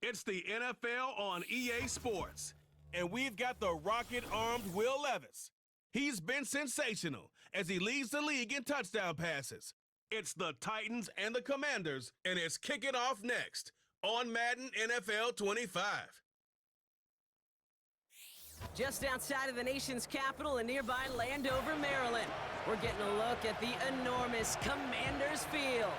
It's the NFL on EA Sports, and we've got the rocket-armed Will Levis. He's been sensational as he leads the league in touchdown passes. It's the Titans and the Commanders, and it's kicking off next on Madden NFL 25. Just outside of the nation's capital in nearby Landover, Maryland, we're getting a look at the enormous Commanders field.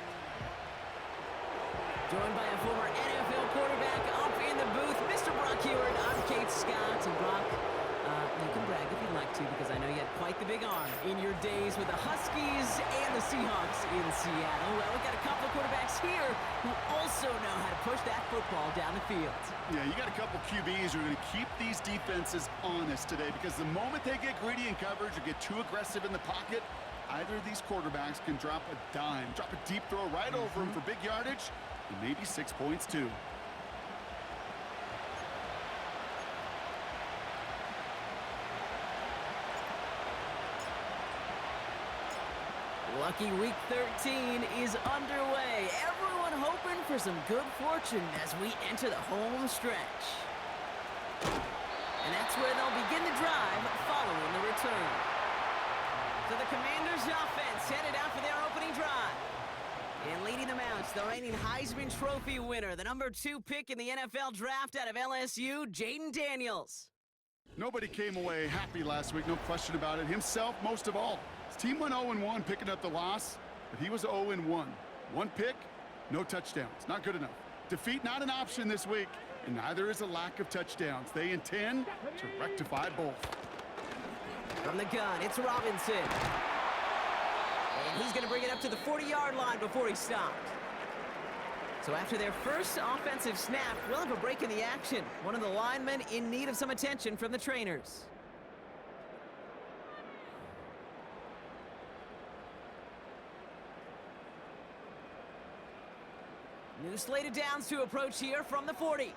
Joined by a former NFL quarterback up in the booth, Mr. Brock Heward. I'm Kate Scott. And Brock, you can brag if you'd like to, because I know you had quite the big arm in your days with the Huskies and the Seahawks in Seattle. Well, we've got a couple of quarterbacks here who also know how to push that football down the field. Yeah, you got a couple QBs who are going to keep these defenses honest today, because the moment they get greedy in coverage or get too aggressive in the pocket, either of these quarterbacks can drop a dime, drop a deep throw right over him for big yardage, and maybe 6 points too. Lucky Week 13 is underway. Everyone hoping for some good fortune as we enter the home stretch. And that's where they'll begin the drive following the return. So the Commanders' offense headed out for their opening drive. And leading them out is the reigning Heisman Trophy winner, the #2 pick in the NFL draft out of LSU, Jaden Daniels. Nobody came away happy last week, no question about it. Himself, most of all. His team went 0-1, picking up the loss, but he was 0-1. One pick, no touchdowns. Not good enough. Defeat not an option this week, and neither is a lack of touchdowns. They intend to rectify both. From the gun, it's Robinson. And he's going to bring it up to the 40-yard line before he stopped. So after their first offensive snap, we'll have a break in the action. One of the linemen in need of some attention from the trainers. New slate of downs to approach here from the 40.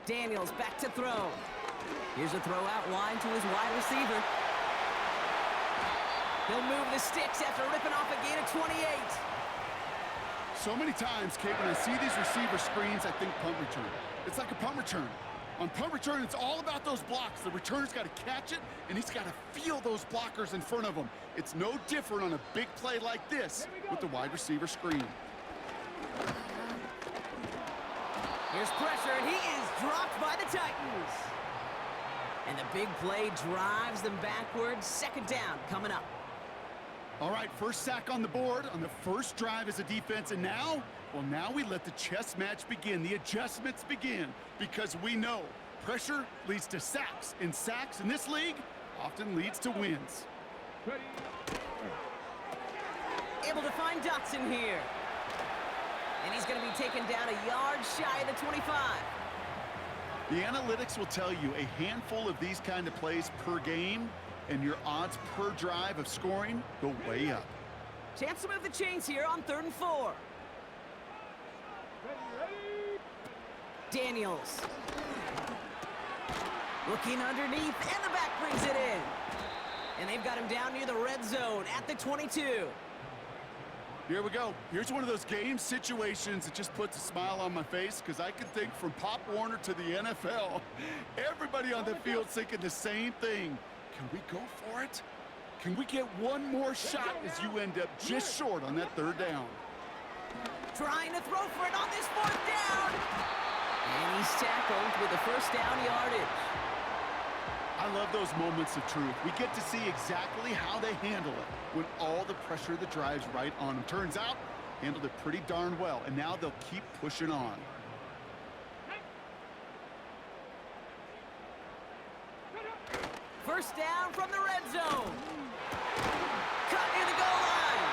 Daniels back to throw. Here's a throw out wide to his wide receiver. He'll move the sticks after ripping off a gain of 28. So many times, Kate, when I see these receiver screens, I think punt return. It's like a punt return. On punt return, it's all about those blocks. The returner's got to catch it, and he's got to feel those blockers in front of him. It's no different on a big play like this with the wide receiver screen. Here's pressure, and he is dropped by the Titans. And the big play drives them backwards. Second down coming up. All right, first sack on the board on the first drive as a defense, and now, well, now we let the chess match begin, the adjustments begin, because we know pressure leads to sacks, and sacks in this league often leads to wins. Able to find Dotson here. And he's going to be taken down a yard shy of the 25. The analytics will tell you a handful of these kind of plays per game, and your odds per drive of scoring go way up. Chance to move the chains here on 3rd and 4. Daniels. Looking underneath, and the back brings it in. And they've got him down near the red zone at the 22. Here we go. Here's one of those game situations that just puts a smile on my face, because I can think from Pop Warner to the NFL. Everybody on the field thinking the same thing. Can we go for it? Can we get one more shot as you end up just short on that 3rd down? Trying to throw for it on this 4th down. And he's tackled with the first down yardage. I love those moments of truth. We get to see exactly how they handle it when all the pressure that drives right on them. Turns out, handled it pretty darn well, and now they'll keep pushing on. First down from the red zone. Cut near the goal line.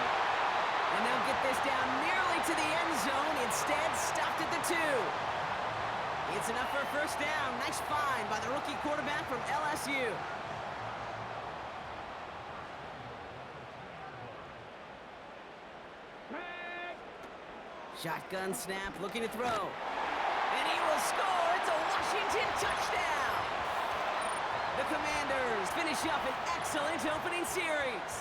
And they'll get this down nearly to the end zone. Instead, stopped at the 2. It's enough for a first down. Nice find by the rookie quarterback from LSU. Shotgun snap, looking to throw. And he will score. It's a Washington touchdown. The Commanders finish up an excellent opening series.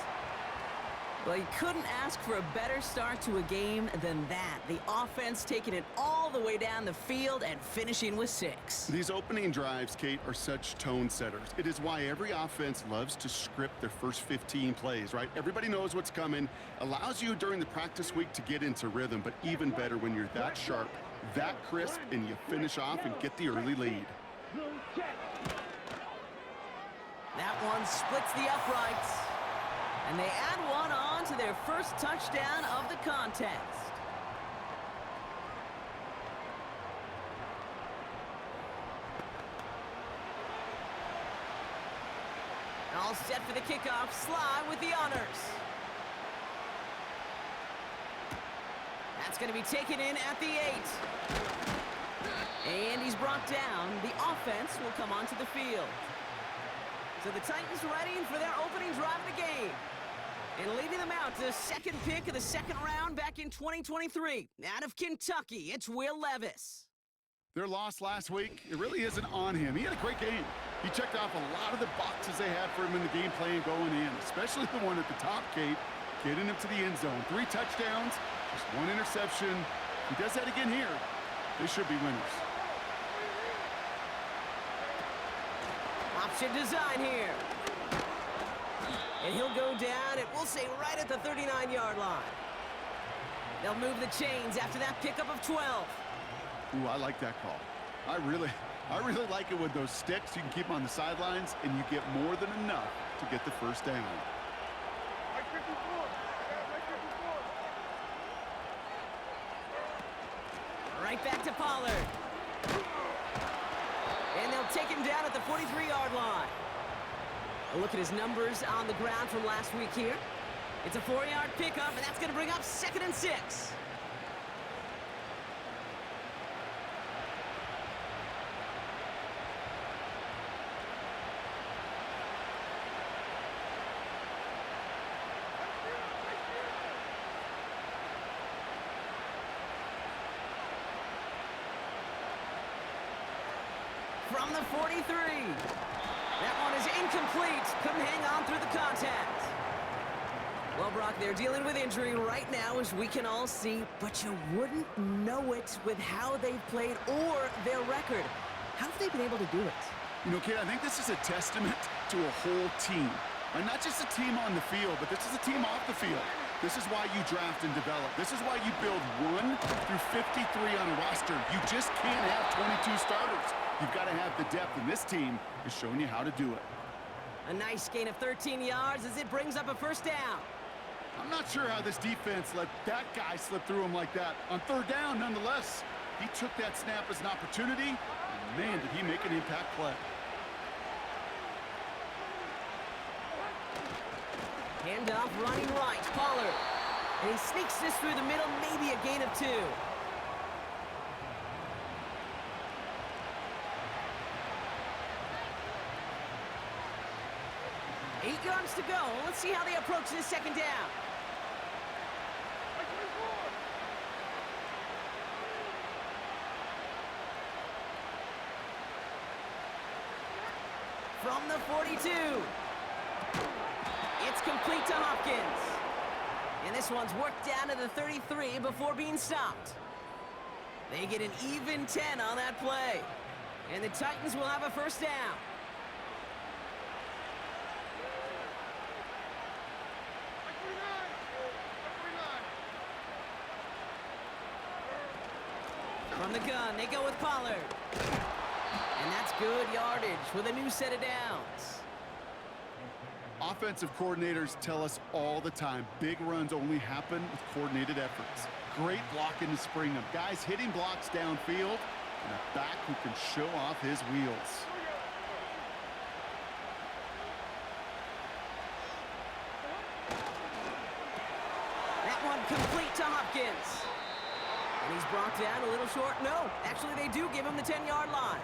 Well, you couldn't ask for a better start to a game than that. The offense taking it all the way down the field and finishing with 6. These opening drives, Kate, are such tone setters. It is why every offense loves to script their first 15 plays, right? Everybody knows what's coming. Allows you during the practice week to get into rhythm, but even better when you're that sharp, that crisp, and you finish off and get the early lead. That one splits the uprights. And they add one on to their first touchdown of the contest. All set for the kickoff. Sly with the honors. That's going to be taken in at the 8. And he's brought down. The offense will come onto the field. So the Titans ready for their opening drive of the game. And leading them out to the second pick of the second round back in 2023. Out of Kentucky, it's Will Levis. Their loss last week, it really isn't on him. He had a great game. He checked off a lot of the boxes they had for him in the game plan going in, especially the one at the top, Kate, getting him to the end zone. 3 touchdowns, just 1 interception. If he does that again here, they should be winners. Option design here. And he'll go down, and we'll say right at the 39-yard line. They'll move the chains after that pickup of 12. Ooh, I like that call. I really like it with those sticks. You can keep them on the sidelines, and you get more than enough to get the first down. Right back to Pollard. And they'll take him down at the 43-yard line. A look at his numbers on the ground from last week here. It's a 4-yard pickup, and that's going to bring up 2nd and 6. From the 43. That one is incomplete. Couldn't hang on through the contact. Well, Brock, they're dealing with injury right now, as we can all see, but you wouldn't know it with how they've played or their record. How have they been able to do it? You know, Kate, I think this is a testament to a whole team. And not just a team on the field, but this is a team off the field. This is why you draft and develop. This is why you build 1 through 53 on a roster. You just can't have 22 starters. You've got to have the depth, and this team is showing you how to do it. A nice gain of 13 yards as it brings up a first down. I'm not sure how this defense let that guy slip through him like that. On 3rd down, nonetheless, he took that snap as an opportunity, and man, did he make an impact play. Handoff running right, Pollard. And he sneaks this through the middle, maybe a gain of 2. 8 yards to go. Let's see how they approach this second down. From the 42. It's complete to Hopkins. And this one's worked down to the 33 before being stopped. They get an even 10 on that play. And the Titans will have a first down. From the gun, they go with Pollard. And that's good yardage with a new set of downs. Offensive coordinators tell us all the time, big runs only happen with coordinated efforts. Great blocking to spring them. Guys hitting blocks downfield, and a back who can show off his wheels. That one complete to Hopkins. And he's brought down a little short. No, actually they do give him the 10-yard line.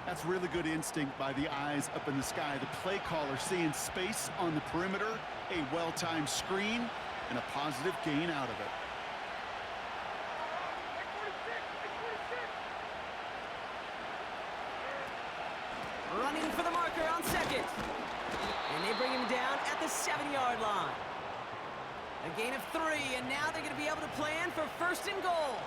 That's really good instinct by the eyes up in the sky. The play caller seeing space on the perimeter, a well-timed screen, and a positive gain out of it. Running for the marker on second. And they bring him down at the 7-yard line. A gain of 3, and now they're going to be able to plan for first and goal.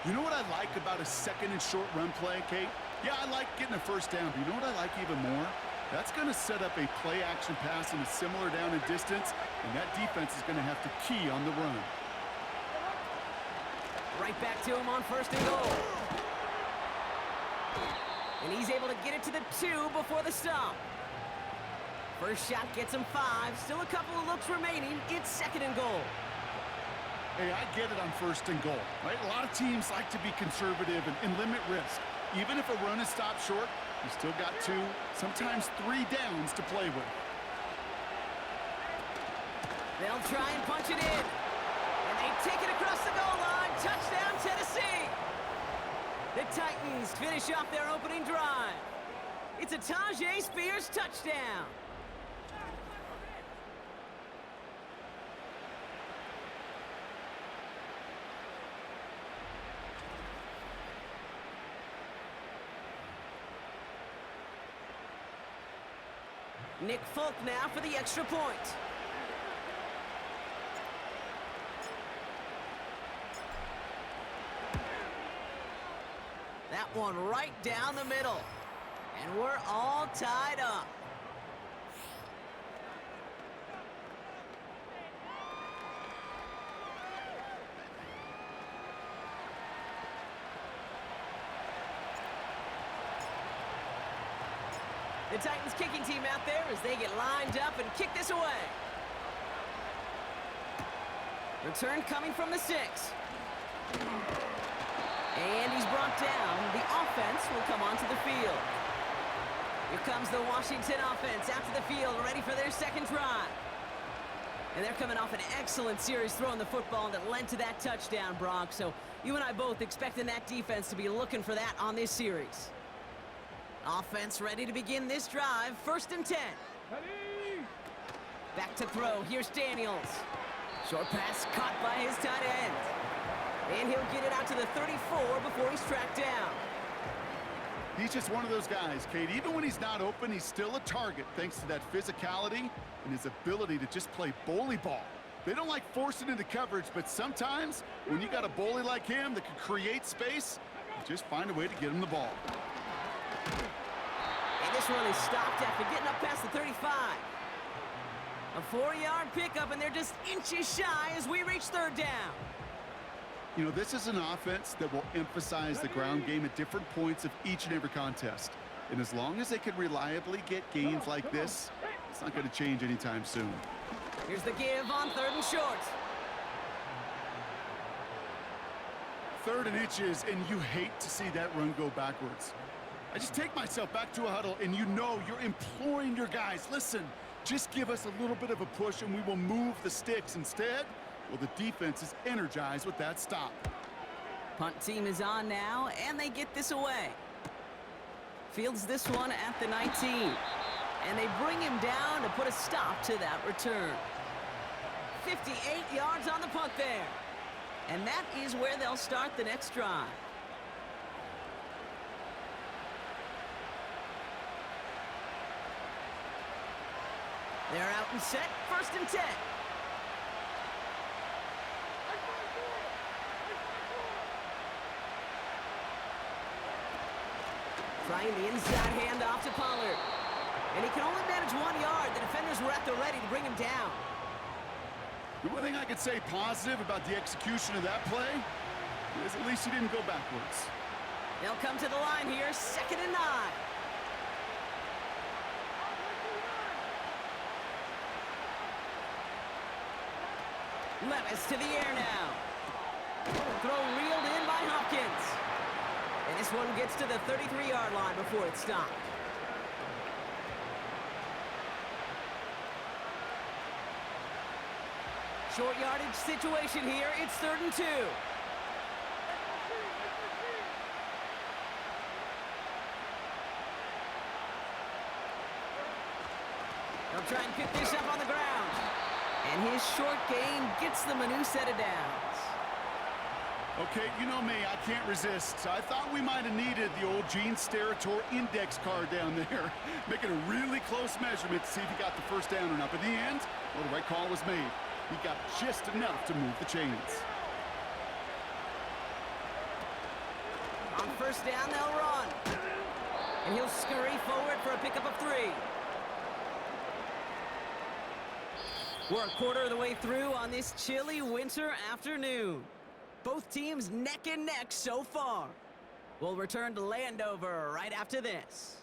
You know what I like about a second and short run play, Kate? Yeah, I like getting a first down, but you know what I like even more? That's going to set up a play-action pass in a similar down and distance, and that defense is going to have to key on the run. Right back to him on first and goal. And he's able to get it to the 2 before the stop. First shot gets him 5. Still a couple of looks remaining. It's second and goal. Hey, I get it on first and goal, right? A lot of teams like to be conservative and limit risk. Even if a run is stopped short, you still got 2, sometimes 3 downs to play with. They'll try and punch it in. And they take it across the goal line. Touchdown, Tennessee. The Titans finish off their opening drive. It's a Tajay Spears touchdown. Nick Folk now for the extra point. That one right down the middle. And we're all tied up. The Titans kicking team out there as they get lined up and kick this away. Return coming from the 6. And he's brought down. The offense will come onto the field. Here comes the Washington offense out to the field, ready for their second drive. And they're coming off an excellent series throwing the football that led to that touchdown, Brock. So you and I both expecting that defense to be looking for that on this series. Offense ready to begin this drive. First and 10. Back to throw. Here's Daniels. Short pass caught by his tight end. And he'll get it out to the 34 before he's tracked down. He's just one of those guys, Kate. Even when he's not open, he's still a target thanks to that physicality and his ability to just play bully ball. They don't like forcing into coverage, but sometimes when you got a bully like him that can create space, you just find a way to get him the ball. And this one is stopped after getting up past the 35. A 4-yard pickup, and they're just inches shy as we reach third down. You know, this is an offense that will emphasize the ground game at different points of each and every contest. And as long as they can reliably get gains like this, it's not going to change anytime soon. Here's the give on third and short. 3rd and inches, and you hate to see that run go backwards. I just take myself back to a huddle, and you know you're imploring your guys, listen, just give us a little bit of a push, and we will move the sticks. Instead, well, the defense is energized with that stop. Punt team is on now, and they get this away. Fields this one at the 19. And they bring him down to put a stop to that return. 58 yards on the punt there. And that is where they'll start the next drive. They're out and set, 1st and 10. Trying the inside handoff to Pollard. And he can only manage 1 yard. The defenders were at the ready to bring him down. The one thing I could say positive about the execution of that play is at least he didn't go backwards. They'll come to the line here, 2nd and 9. Levis to the air now. Throw reeled in by Hopkins. And this one gets to the 33-yard line before it's stopped. Short yardage situation here. It's 3rd and 2. They'll try and pick this up on the ground. And his short gain gets them a new set of downs. Okay, you know me, I can't resist. I thought we might have needed the old Gene Steratore index card down there, making a really close measurement to see if he got the first down or not. But in the end, well, the right call was made. He got just enough to move the chains. On first down, they'll run. And he'll scurry forward for a pickup of 3. We're a quarter of the way through on this chilly winter afternoon. Both teams neck and neck so far. We'll return to Landover right after this.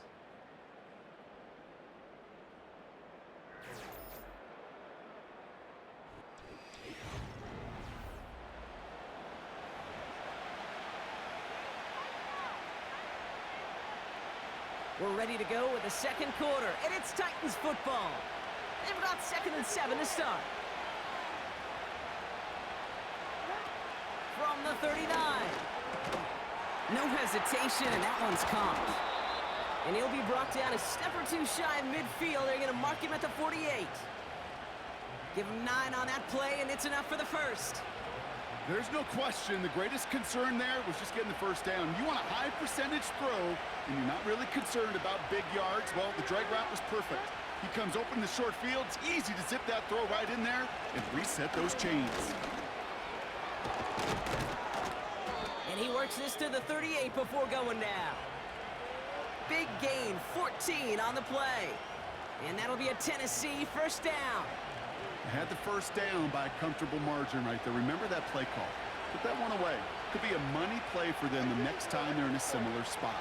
We're ready to go with the second quarter, and it's Titans football. They've got 2nd and 7 to start. From the 39. No hesitation, and that one's caught. And he'll be brought down a step or 2 shy of midfield. They're going to mark him at the 48. Give him 9 on that play, and it's enough for the first. There's no question the greatest concern there was just getting the first down. You want a high percentage throw, and you're not really concerned about big yards. Well, the drag route was perfect. He comes open the short field. It's easy to zip that throw right in there and reset those chains. And he works this to the 38 before going down. Big gain, 14 on the play. And that'll be a Tennessee first down. Had the first down by a comfortable margin right there. Remember that play call. Put that one away. Could be a money play for them the next time they're in a similar spot.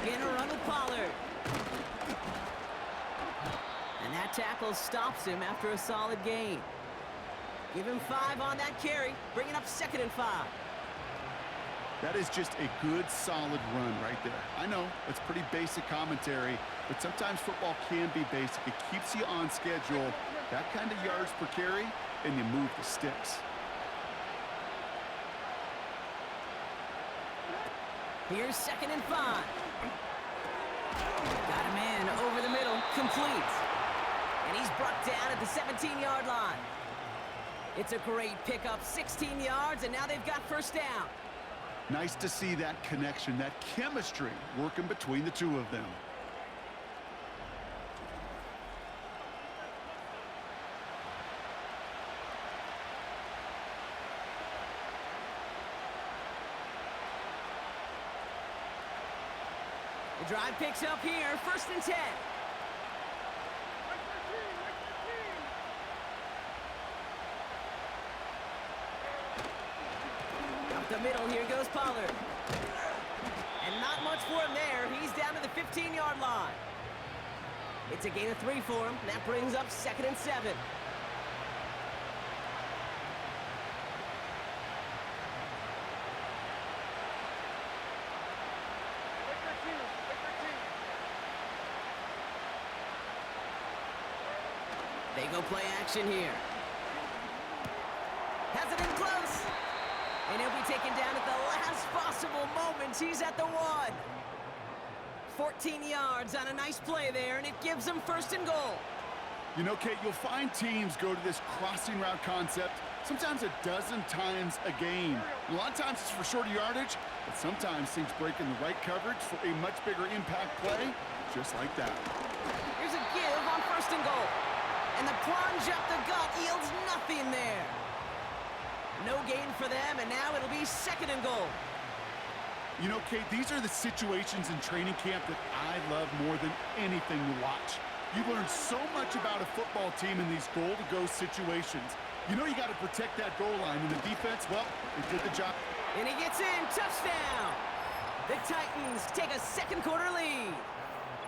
Again, a run with Pollard. And that tackle stops him after a solid gain. Give him 5 on that carry, bringing up 2nd and 5. That is just a good, solid run right there. I know, it's pretty basic commentary, but sometimes football can be basic. It keeps you on schedule, that kind of yards per carry, and you move the sticks. Here's 2nd and 5. Got him in over the middle, complete. And he's brought down at the 17-yard line. It's a great pickup, 16 yards, and now they've got first down. Nice to see that connection, that chemistry working between the two of them. The drive picks up here, 1st and 10. Up the middle, here goes Pollard. And not much for him there. He's down to the 15-yard line. It's a gain of 3 for him. That brings up 2nd and 7. They go play action here. Has it in close. And he'll be taken down at the last possible moment. He's at the 1. 14 yards on a nice play there, and it gives them 1st and goal. You know, Kate, you'll find teams go to this crossing route concept sometimes a dozen times a game. A lot of times it's for shorter yardage, but sometimes things break in the right coverage for a much bigger impact play, just like that. Here's a give on 1st and goal. And the plunge up the gut yields nothing there. No gain for them, and now it'll be 2nd and goal. You know, Kate, these are the situations in training camp that I love more than anything to watch. You learn so much about a football team in these goal-to-go situations. You know you got to protect that goal line, and the defense, well, they did the job. And he gets in, touchdown! The Titans take a 2nd quarter lead.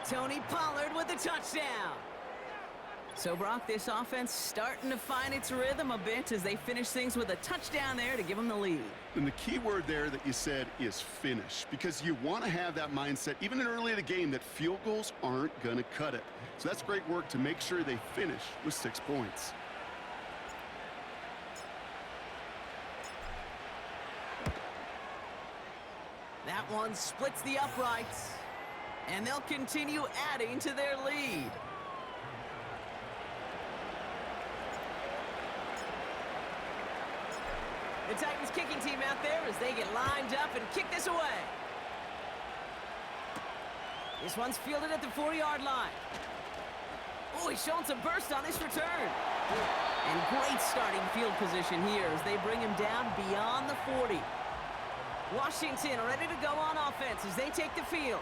Tony Pollard with the touchdown. So, Brock, this offense starting to find its rhythm a bit as they finish things with a touchdown there to give them the lead. And the key word there that you said is finish, because you want to have that mindset, even in early in the game, that field goals aren't going to cut it. So that's great work to make sure they finish with 6 points. That one splits the uprights, and they'll continue adding to their lead. The Titans kicking team out there as they get lined up and kick this away. This one's fielded at the 4-yard line. Oh, he's showing some burst on this return. And great starting field position here as they bring him down beyond the 40. Washington ready to go on offense as they take the field.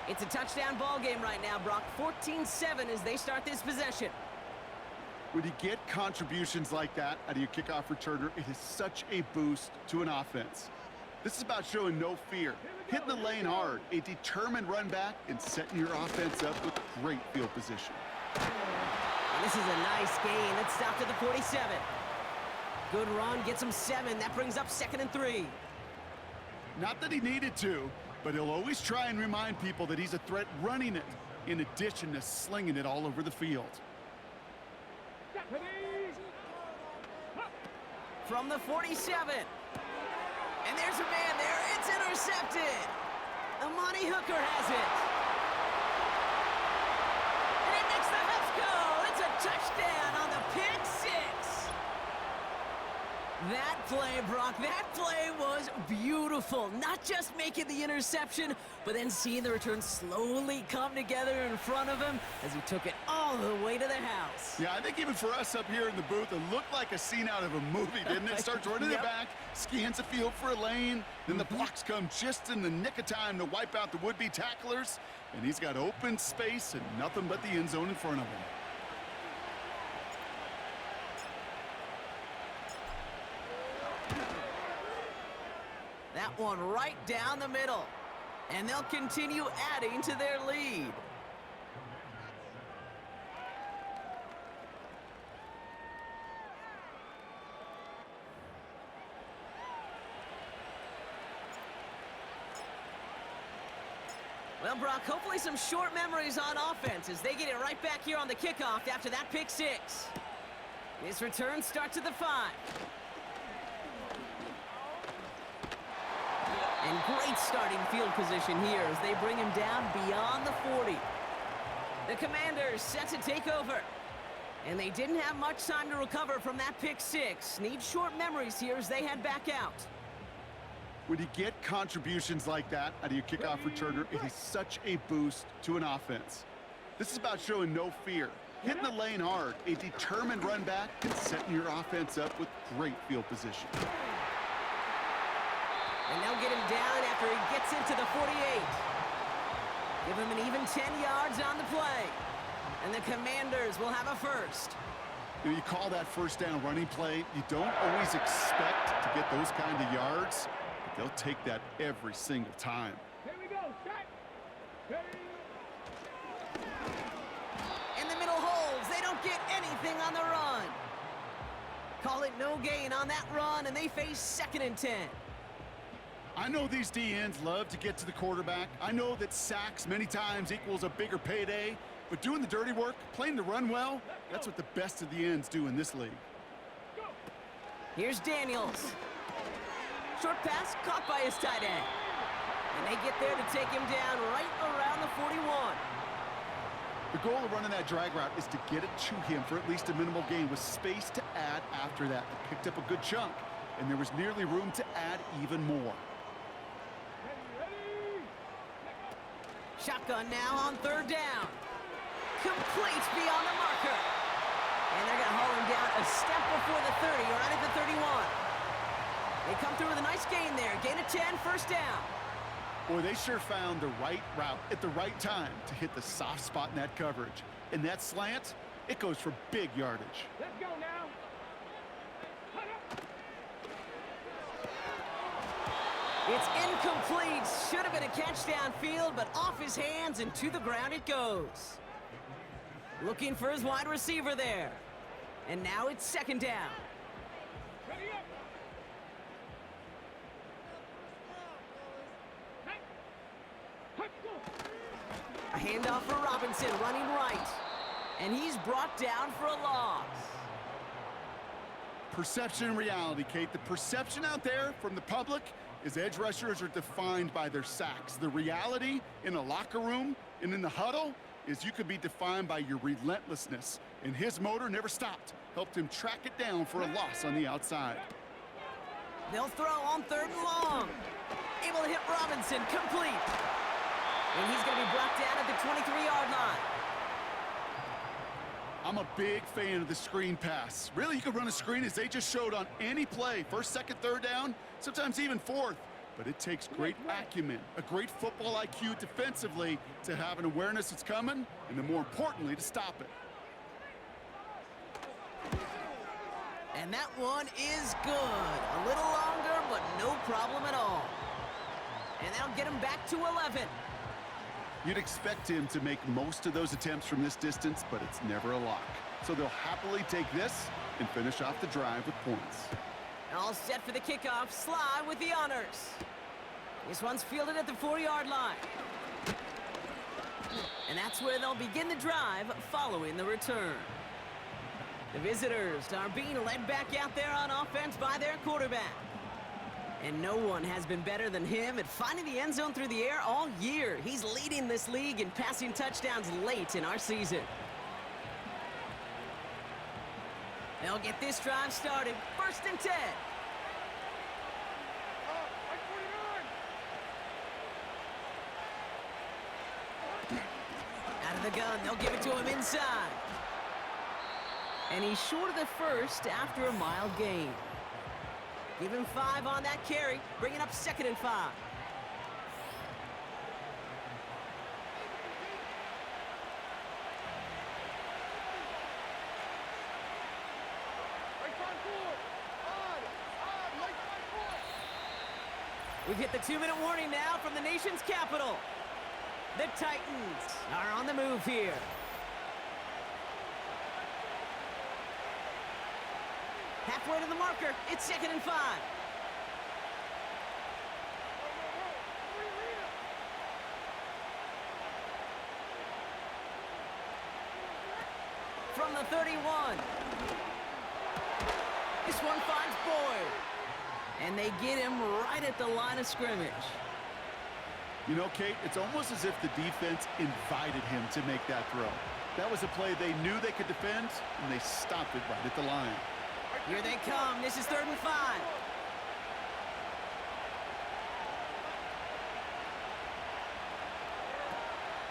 It's a touchdown ball game right now, Brock. 14-7 as they start this possession. When you get contributions like that out of your kickoff returner, it is such a boost to an offense. This is about showing no fear, hitting the lane hard, a determined run back, and setting your offense up with great field position. And this is a nice gain. Let's stop to the 47. Good run, gets him 7. That brings up 2nd and 3. Not that he needed to, but he'll always try and remind people that he's a threat running it, in addition to slinging it all over the field. From the 47. And there's a man there. It's intercepted. Amani Hooker has it. And it makes the Huffs go. It's a touchdown on the pick 6. That play, Brock, that play was beautiful. Not just making the interception, but then seeing the return slowly come together in front of him as he took it all the way to the house. Yeah, I think even for us up here in the booth, it looked like a scene out of a movie, didn't it? Starts running it back, scans the field for a lane, then the blocks come just in the nick of time to wipe out the would-be tacklers, and he's got open space and nothing but the end zone in front of him. That one right down the middle. And they'll continue adding to their lead. Well, Brock, hopefully some short memories on offense as they get it right back here on the kickoff after that pick 6. This return starts at the 5. And great starting field position here as they bring him down beyond the 40. The Commanders set to take over. And they didn't have much time to recover from that pick 6. Need short memories here as they head back out. When you get contributions like that out of your kickoff returner, it is such a boost to an offense. This is about showing no fear, hitting the lane hard, a determined run back, and setting your offense up with great field position. And they'll get him down after he gets into the 48. Give him an even 10 yards on the play. And the Commanders will have a first. You call that first down running play, you don't always expect to get those kind of yards, but they'll take that every single time. Here we go, set. In the middle holds, they don't get anything on the run. Call it no gain on that run, and they face 2nd and 10. I know these DNs love to get to the quarterback. I know that sacks many times equals a bigger payday, but doing the dirty work, playing the run well, that's what the best of the ends do in this league. Here's Daniels. Short pass caught by his tight end. And they get there to take him down right around the 41. The goal of running that drag route is to get it to him for at least a minimal gain with space to add after that. They picked up a good chunk, and there was nearly room to add even more. Shotgun now on 3rd down. Complete beyond the marker. And they're going to haul him down a step before the 30, or right at the 31. They come through with a nice gain there. Gain of 10, first down. Boy, they sure found the right route at the right time to hit the soft spot in that coverage. And that slant, it goes for big yardage. Let's go now. It's incomplete. Should have been a catch downfield, but off his hands and to the ground it goes. Looking for his wide receiver there. And now it's 2nd down. Ready up. A handoff for Robinson, running right. And he's brought down for a loss. Perception and reality, Kate. The perception out there from the public is edge rushers are defined by their sacks. The reality in a locker room and in the huddle is you could be defined by your relentlessness. And his motor never stopped. Helped him track it down for a loss on the outside. They'll throw on 3rd and long. Able to hit Robinson, complete. And he's going to be brought down at the 23-yard line. I'm a big fan of the screen pass. Really, you can run a screen as they just showed on any play. First, second, third down, sometimes even fourth. But it takes great acumen, a great football IQ defensively to have an awareness it's coming, and then more importantly, to stop it. And that one is good. A little longer, but no problem at all. And that'll get him back to 11. You'd expect him to make most of those attempts from this distance, but it's never a lock. So they'll happily take this and finish off the drive with points. All set for the kickoff. Sly with the honors. This one's fielded at the 4-yard line. And that's where they'll begin the drive following the return. The visitors are being led back out there on offense by their quarterback. And no one has been better than him at finding the end zone through the air all year. He's leading this league in passing touchdowns late in our season. They'll get this drive started. 1st and 10. Out of the gun, they'll give it to him inside. And he's short of the first after a mild gain. Give him 5 on that carry, bringing up 2nd and 5. We've hit the 2-minute warning now from the nation's capital. The Titans are on the move here. Halfway to the marker, it's 2nd and 5. From the 31. This one finds Boyd. And they get him right at the line of scrimmage. You know, Kate, it's almost as if the defense invited him to make that throw. That was a play they knew they could defend, and they stopped it right at the line. Here they come. This is 3rd and 5.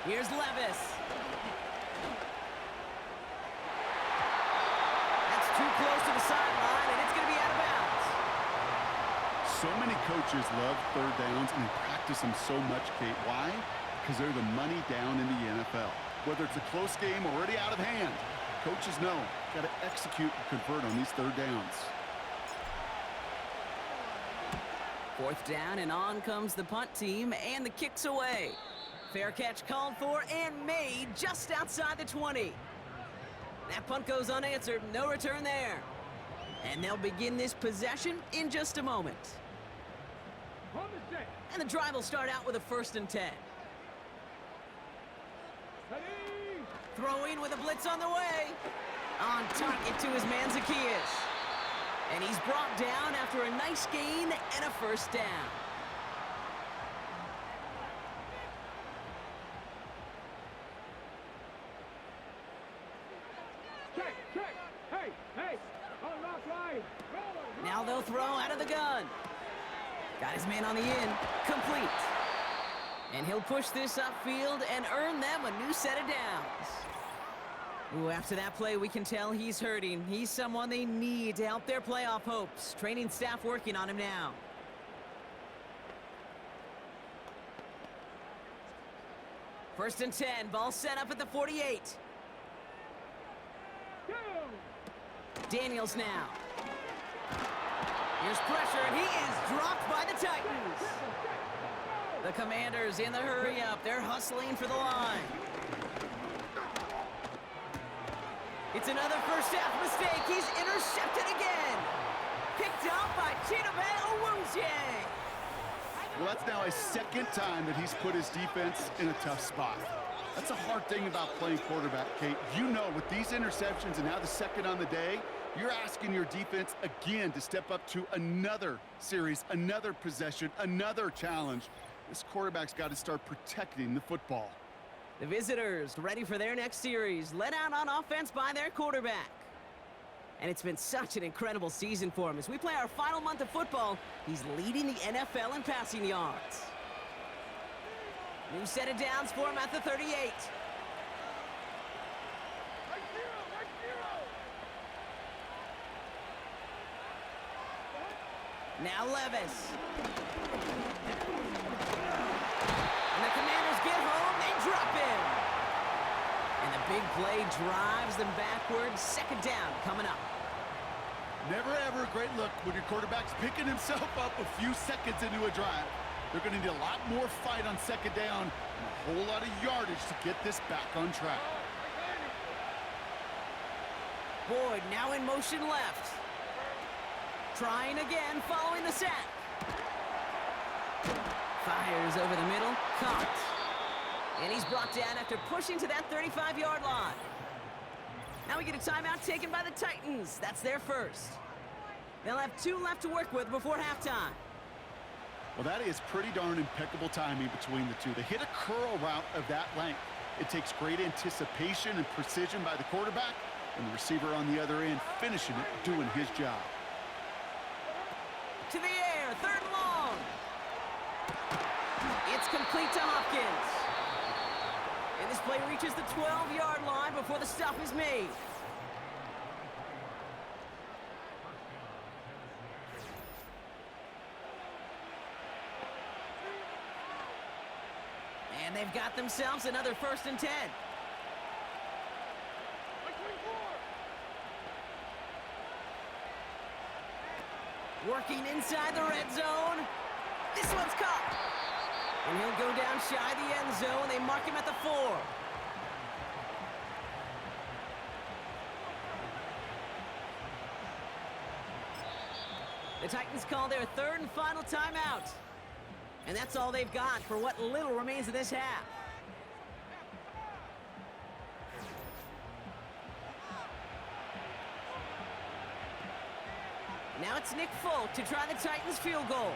Here's Levis. That's too close to the sideline, and it's going to be out of bounds. So many coaches love third downs, and they practice them so much, Kate. Why? Because they're the money down in the NFL. Whether it's a close game already out of hand, coaches know, got to execute and convert on these third downs. 4th down, and on comes the punt team, and the kick's away. Fair catch called for and made just outside the 20. That punt goes unanswered, no return there. And they'll begin this possession in just a moment. And the drive will start out with a 1st and 10. Throwing with a blitz on the way. On target to his man Zacchaeus. And he's brought down after a nice gain and a 1st down. Now they'll throw out of the gun. Got his man on the in. Complete. And he'll push this upfield and earn them a new set of downs. Ooh, after that play, we can tell he's hurting. He's someone they need to help their playoff hopes. Training staff working on him now. First and 10. Ball set up at the 48. Daniels now. Here's pressure, and he is dropped by the Titans. The Commanders in the hurry-up. They're hustling for the line. It's another first-half mistake. He's intercepted again. Picked up by Chidobe Awuzie. Well, that's now his 2nd time that he's put his defense in a tough spot. That's a hard thing about playing quarterback, Kate. You know, with these interceptions and now the 2nd on the day, you're asking your defense again to step up to another series, another possession, another challenge. This quarterback's got to start protecting the football. The visitors ready for their next series, led out on offense by their quarterback. And it's been such an incredible season for him. As we play our final month of football, he's leading the NFL in passing yards. New set of downs for him at the 38. Now Levis. And the Commanders get home. They drop him. And the big play drives them backwards. Second down coming up. Never ever a great look when your quarterback's picking himself up a few seconds into a drive. They're going to need a lot more fight on second down and a whole lot of yardage to get this back on track. Boyd now in motion left. Trying again following the sack. Fires over the middle. Caught. And he's brought down after pushing to that 35-yard line. Now we get a timeout taken by the Titans. That's their first. They'll have 2 left to work with before halftime. Well, that is pretty darn impeccable timing between the two. They hit a curl route of that length. It takes great anticipation and precision by the quarterback, and the receiver on the other end finishing it, doing his job. To the air, 3rd and long. It's complete to Hopkins. And this play reaches the 12-yard line before the stop is made. And they've got themselves another 1st and 10. Working inside the red zone. This one's caught. And he'll go down shy of the end zone. They mark him at the 4. The Titans call their 3rd and final timeout. And that's all they've got for what little remains of this half. Now it's Nick Folk to try the Titans field goal.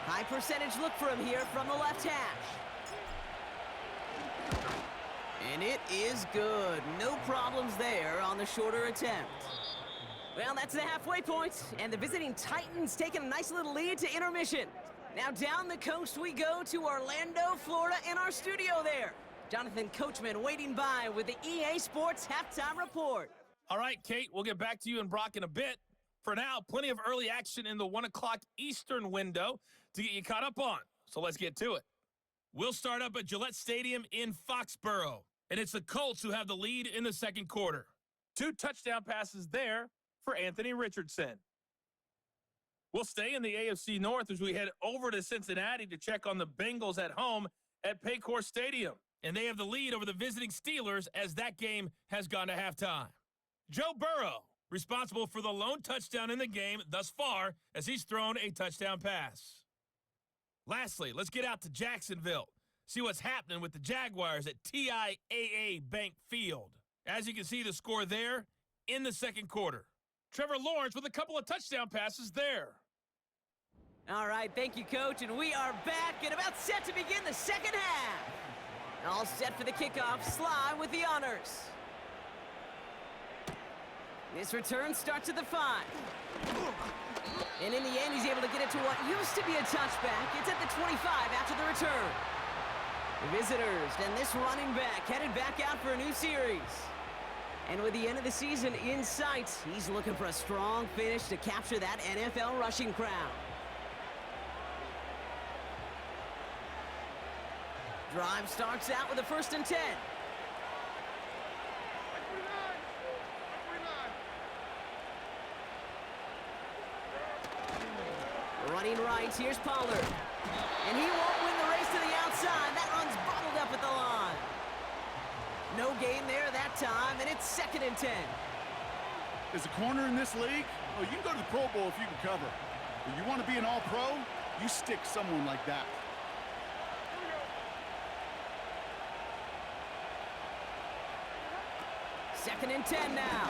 High percentage look for him here from the left hash. And it is good. No problems there on the shorter attempt. Well, that's the halfway point, and the visiting Titans taking a nice little lead to intermission. Now down the coast we go to Orlando, Florida, in our studio there. Jonathan Coachman waiting by with the EA Sports Halftime Report. All right, Kate, we'll get back to you and Brock in a bit. For now, plenty of early action in the 1 o'clock Eastern window to get you caught up on. So let's get to it. We'll start up at Gillette Stadium in Foxborough, and it's the Colts who have the lead in the second quarter. 2 touchdown passes there for Anthony Richardson. We'll stay in the AFC North as we head over to Cincinnati to check on the Bengals at home at Paycor Stadium. And they have the lead over the visiting Steelers as that game has gone to halftime. Joe Burrow, responsible for the lone touchdown in the game thus far as he's thrown a touchdown pass. Lastly, let's get out to Jacksonville, see what's happening with the Jaguars at TIAA Bank Field. As you can see the score there in the second quarter. Trevor Lawrence with a couple of touchdown passes there. All right, thank you, Coach, and we are back and about set to begin the second half. All set for the kickoff. Sly with the honors. This return starts at the 5. And in the end, he's able to get it to what used to be a touchback. It's at the 25 after the return. The visitors and this running back headed back out for a new series. And with the end of the season in sight, he's looking for a strong finish to capture that NFL rushing crown. Drive starts out with a 1st and 10. Running right, here's Pollard. And he won't win the race to the outside. That run's bottled up at the line. No gain there that time, and it's 2nd and 10. As a corner in this league, well, you can go to the Pro Bowl if you can cover. But you want to be an all-pro, you stick someone like that. Second and 10 now.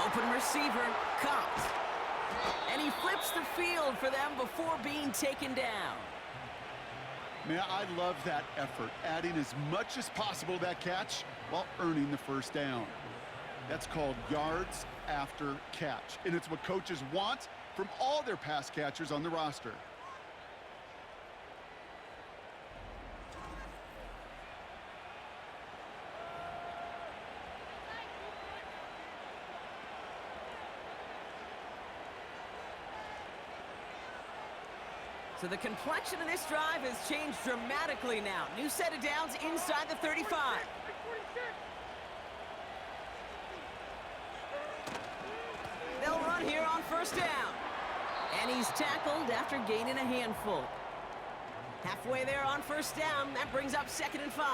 Open receiver, caught. And he flips the field for them before being taken down. Man, I love that effort, adding as much as possible to that catch while earning the first down. That's called yards after catch, and it's what coaches want from all their pass catchers on the roster. So the complexion of this drive has changed dramatically now. New set of downs inside the 35. They'll run here on first down. And he's tackled after gaining a handful. Halfway there on first down, that brings up 2nd and 5.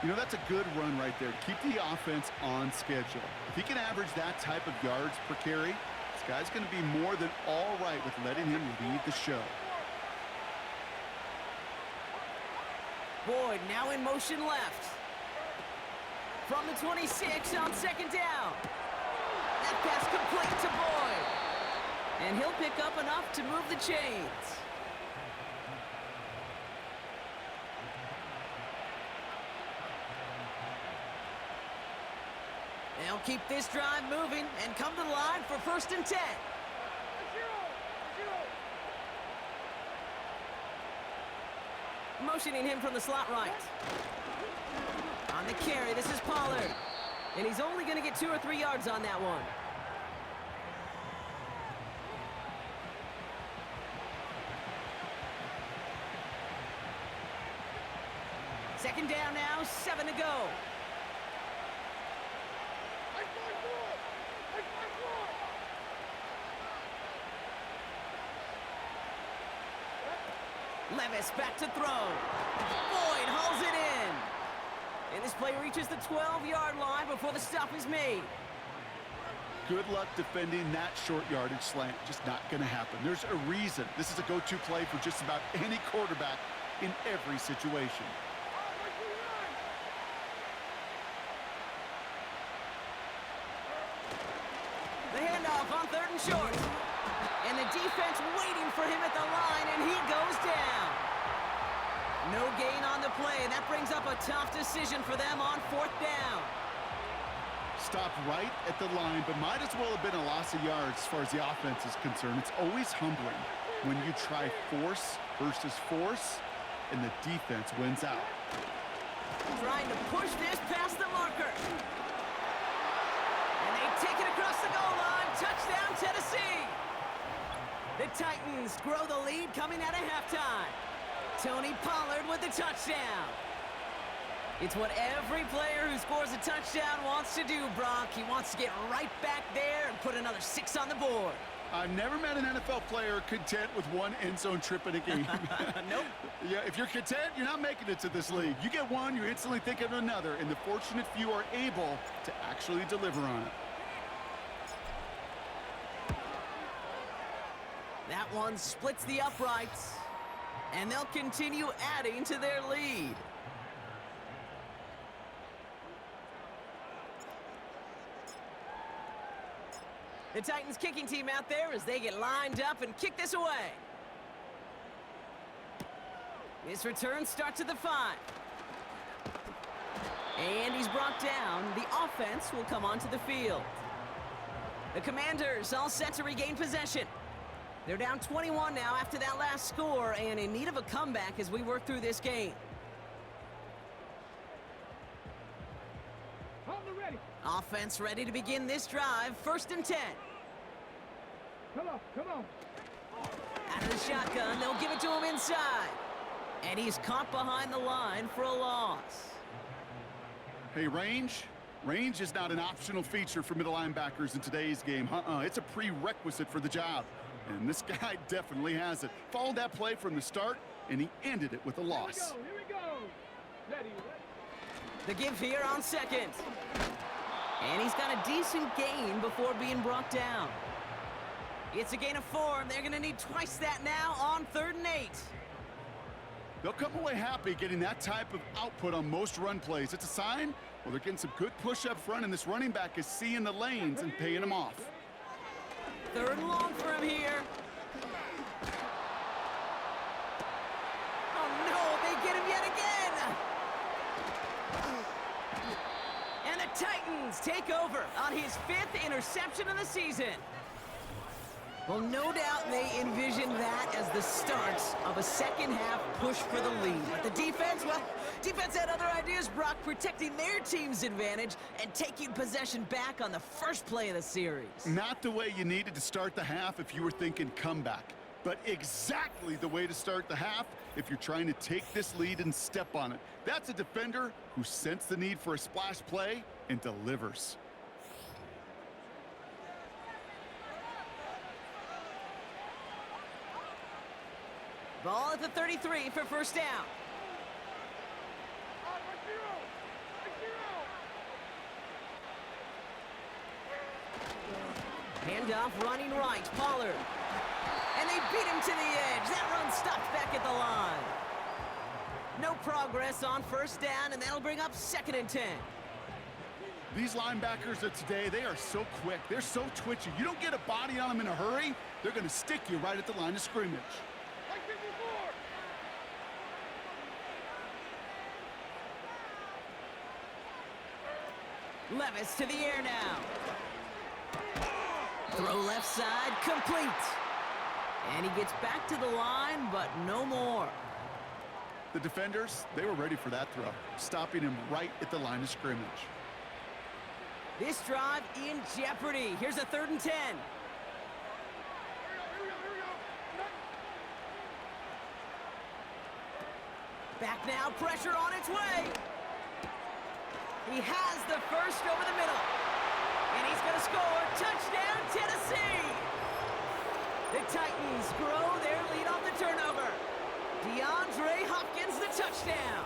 You know, that's a good run right there. Keep the offense on schedule. If he can average that type of yards per carry, this guy's going to be more than all right with letting him lead the show. Boyd now in motion left. From the 26 on 2nd down. That pass complete to Boyd. And he'll pick up enough to move the chains. They'll keep this drive moving and come to the line for 1st and 10. Motioning him from the slot right. On the carry, this is Pollard. And he's only going to get 2 or 3 yards on that one. Second down now, 7 to go. Levis back to throw. Boyd hauls it in. And this play reaches the 12-yard line before the stop is made. Good luck defending that short yardage slant. Just not going to happen. There's a reason. This is a go-to play for just about any quarterback in every situation. The handoff on 3rd and short. And the defense waiting for him at the line, and he goes down. No gain on the play. That brings up a tough decision for them on 4th down. Stopped right at the line, but might as well have been a loss of yards as far as the offense is concerned. It's always humbling when you try force versus force, and the defense wins out. Trying to push this past the marker. And they take it across the goal line. Touchdown, Tennessee. The Titans grow the lead coming out of halftime. Tony Pollard with the touchdown. It's what every player who scores a touchdown wants to do, Brock. He wants to get right back there and put another 6 on the board. I've never met an NFL player content with one end zone trip in a game. Nope. Yeah, if you're content, you're not making it to this league. You get one, you're instantly thinking of another, and the fortunate few are able to actually deliver on it. That one splits the uprights, and they'll continue adding to their lead. The Titans kicking team out there as they get lined up and kick this away. This return starts at the 5. And he's brought down. The offense will come onto the field. The Commanders all set to regain possession. They're down 21 now after that last score and in need of a comeback as we work through this game. Offense ready to begin this drive. 1st and 10. Come on, come on. Out of the shotgun, they'll give it to him inside. And he's caught behind the line for a loss. Hey, range is not an optional feature for middle linebackers in today's game. It's a prerequisite for the job. And this guy definitely has it. Followed that play from the start, and he ended it with a loss. Here we go. Ready. The give here on 2nd. And he's got a decent gain before being brought down. It's a gain of 4, and they're going to need twice that now on 3rd and 8. They'll come away happy getting that type of output on most run plays. It's a sign, well, they're getting some good push up front, and this running back is seeing the lanes and paying them off. 3rd and long for him here. Oh, no, they get him yet again. And the Titans take over on his 5th interception of the season. Well, no doubt they envisioned that as the start of a second-half push for the lead. But the defense, well, defense had other ideas, Brock, protecting their team's advantage and taking possession back on the first play of the series. Not the way you needed to start the half if you were thinking comeback. but exactly the way to start the half if you're trying to take this lead and step on it. That's a defender who sensed the need for a splash play and delivers. Ball at the 33 for first down. Handoff running right, Pollard. And they beat him to the edge. That run stopped back at the line. No progress on first down, and that'll bring up 2nd and 10. These linebackers of today, they are so quick. They're so twitchy. You don't get a body on them in a hurry, they're going to stick you right at the line of scrimmage. Levis to the air now. Throw left side, complete. And he gets back to the line, but no more. The defenders, they were ready for that throw, stopping him right at the line of scrimmage. This drive in jeopardy. Here's a 3rd and 10. Back now, pressure on its way. He has the first over the middle. And he's going to score. Touchdown, Tennessee! The Titans grow their lead on the turnover. DeAndre Hopkins, the touchdown.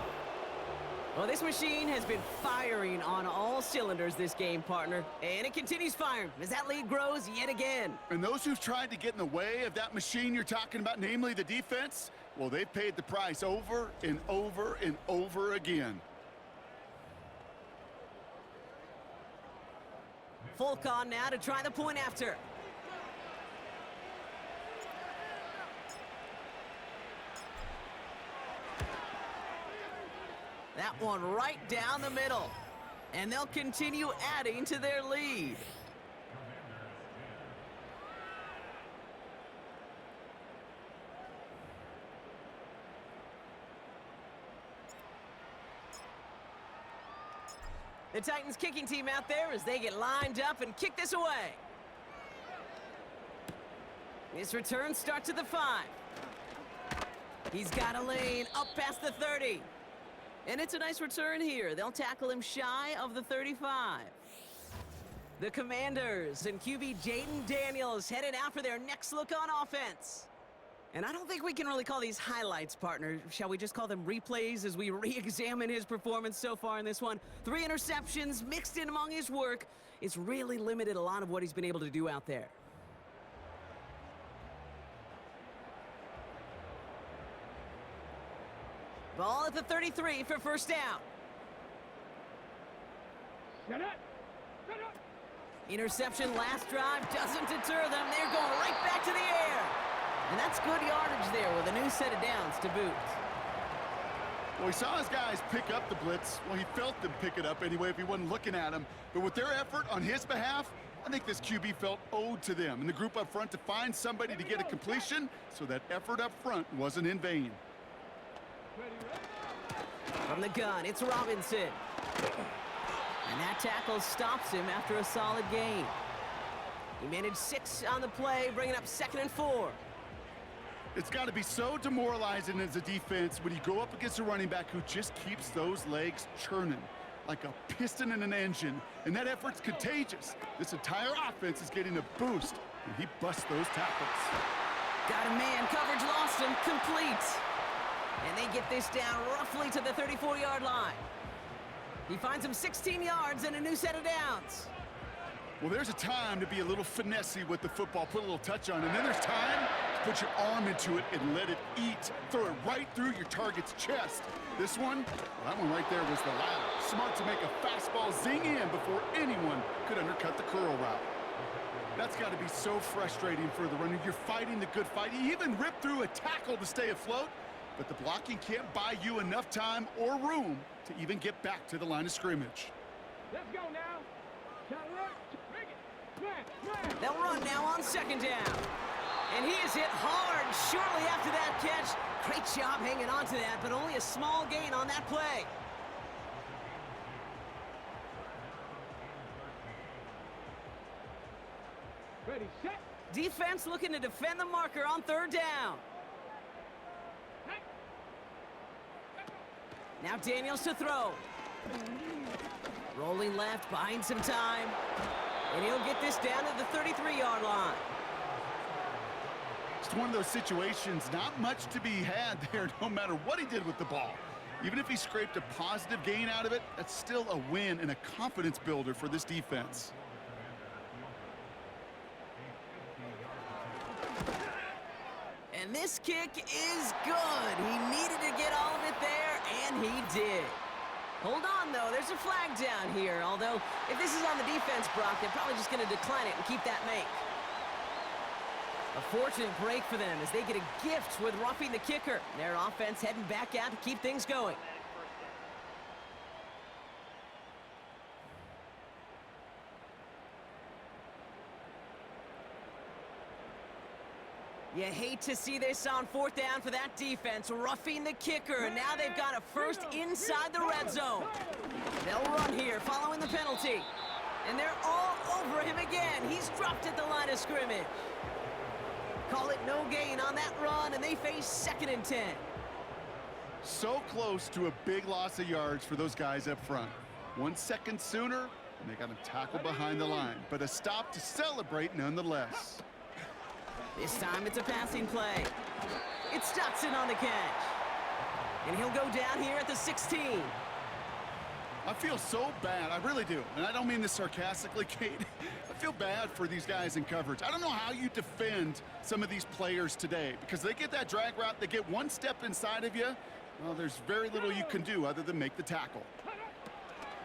Well, this machine has been firing on all cylinders this game, partner. And it continues firing as that lead grows yet again. And those who've tried to get in the way of that machine you're talking about, namely the defense, well, they've paid the price over and over and over again. Fulcon now to try the point after. That one right down the middle. And they'll continue adding to their lead. The Titans kicking team out there as they get lined up and kick this away. This return starts at the 5. He's got a lane up past the 30. And it's a nice return here. They'll tackle him shy of the 35. The Commanders and QB Jaden Daniels headed out for their next look on offense. And I don't think we can really call these highlights, partner. Shall we just call them replays as we re-examine his performance so far in this one? 3 interceptions mixed in among his work. It's really limited a lot of what he's been able to do out there. Ball at the 33 for first down. Shut up! Shut up! Interception last drive doesn't deter them. They're going right back to the air. And that's good yardage there with a new set of downs to boot. Well, he saw his guys pick up the blitz. Well, he felt them pick it up anyway if he wasn't looking at him. But with their effort on his behalf, I think this QB felt owed to them and the group up front to find somebody to get a completion so that effort up front wasn't in vain. From the gun, it's Robinson. And that tackle stops him after a solid gain. He managed 6 on the play, bringing up 2nd and 4. It's got to be so demoralizing as a defense when you go up against a running back who just keeps those legs churning like a piston in an engine, and that effort's contagious. This entire offense is getting a boost when he busts those tackles. Got a man, coverage lost him, complete. And they get this down roughly to the 34-yard line. He finds him 16 yards and a new set of downs. Well, there's a time to be a little finessey with the football, put a little touch on it, and then there's time to put your arm into it and let it eat. Throw it right through your target's chest. This one, well, that one right there was the latter. Smart to make a fastball zing in before anyone could undercut the curl route. That's got to be so frustrating for the runner. You're fighting the good fight. You even rip through a tackle to stay afloat, but the blocking can't buy you enough time or room to even get back to the line of scrimmage. Let's go now. Count it up. Bring it. Man. They'll run now on 2nd down. And he is hit hard shortly after that catch. Great job hanging on to that, but only a small gain on that play. Ready, set, Defense looking to defend the marker on third down. Now Daniels to throw. Rolling left, buying some time. And he'll get this down to the 33-yard line. It's one of those situations, not much to be had there, no matter what he did with the ball. Even if he scraped a positive gain out of it, that's still a win and a confidence builder for this defense. And this kick is good. He needed to get all of it there, and he did. Hold on, though. There's a flag down here. Although, if this is on the defense, Brock, they're probably just going to decline it and keep that make. A fortunate break for them as they get a gift with roughing the kicker. Their offense heading back out to keep things going. You hate to see this on fourth down for that defense, roughing the kicker, and now they've got a first inside the red zone. They'll run here following the penalty, and they're all over him again. He's dropped at the line of scrimmage. Call it no gain on that run, and they face 2nd and 10. So close to a big loss of yards for those guys up front. 1 second sooner, and they got him tackled behind the line, but a stop to celebrate nonetheless. This time it's a passing play. It's Dotson on the catch. And he'll go down here at the 16. I feel so bad, I really do. And I don't mean this sarcastically, Kate. I feel bad for these guys in coverage. I don't know how you defend some of these players today because they get that drag route, they get one step inside of you. Well, there's very little you can do other than make the tackle.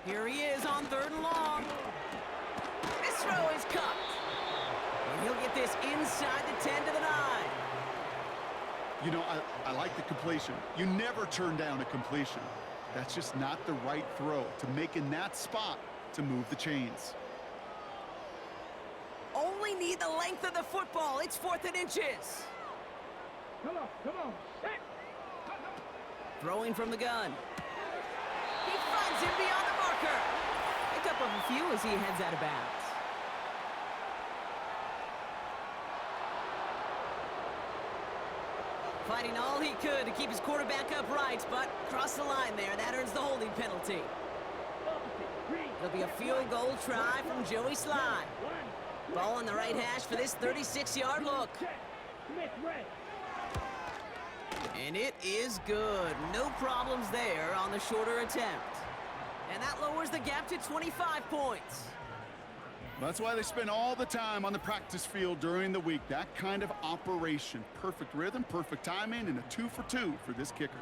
Here he is on 3rd and long. This throw is cut. And he'll get this inside the 10 to the 9. You know, I like the completion. You never turn down a completion. That's just not the right throw to make in that spot to move the chains. Only need the length of the football. It's 4th and inches. Come on. Set. Throwing from the gun. He finds him beyond the marker. Pick up a few as he heads out of bounds. Fighting all he could to keep his quarterback upright, but crossed the line there. That earns the holding penalty. It'll be a field goal try from Joey Sly. Ball on the right hash for this 36-yard look. And it is good. No problems there on the shorter attempt. And that lowers the gap to 25 points. That's why they spend all the time on the practice field during the week. That kind of operation. Perfect rhythm, perfect timing, and a 2 for 2 for this kicker.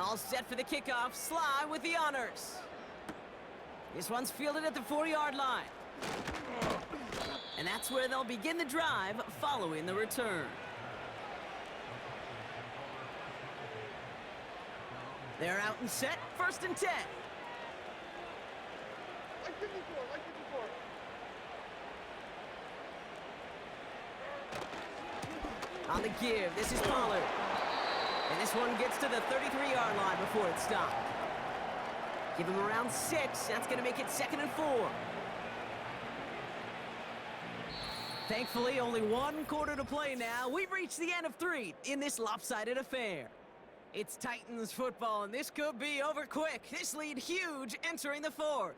All set for the kickoff. Sly with the honors. This one's fielded at the 4-yard line. And that's where they'll begin the drive following the return. They're out and set. 1st and 10. On the give, this is Pollard. And this one gets to the 33-yard line before it's stopped. Give him around 6. That's going to make it 2nd and 4. Thankfully, only 1 quarter to play now. We've reached the end of 3 in this lopsided affair. It's Titans football, and this could be over quick. This lead huge entering the 4th.